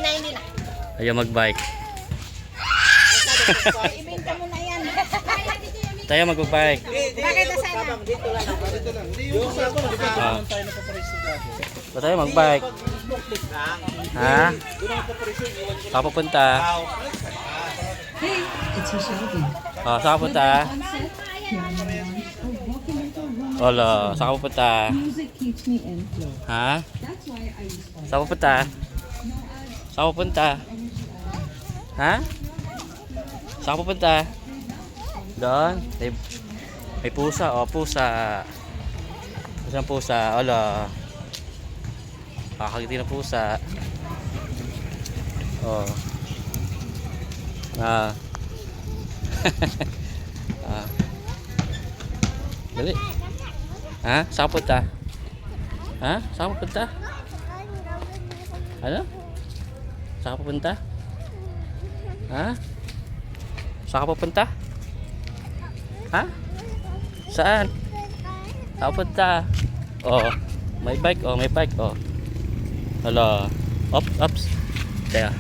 hindi na. Ayaw mag-bike. Ibenta mo na yan. Tayo mag-bike. Bakit na sana? Dito lang. Yung sa ako, di ba Ah. tayo napaparesto dati? Ba tayo mag-bike? Ha? Saan pupunta? Ah, saan pupunta? Wala, saan pupunta? Music keeps me in flow. Ha? That's why I respond. Saan pupunta? Saan pupunta? Ha? Saan pupunta? Doon? May pusa, oh, pusa. Isang pusa, wala. Kakagiti na pusa. Oh. Ah. Ah. Dali. Ha? Saan punta? Ha? Saan punta? Ano? Saan pupunta? Ha? Saan ka pupunta? Ha? Saan? Saan punta? Oh, may bike, oh, may bike, oh. Hala. Ups. Kaya.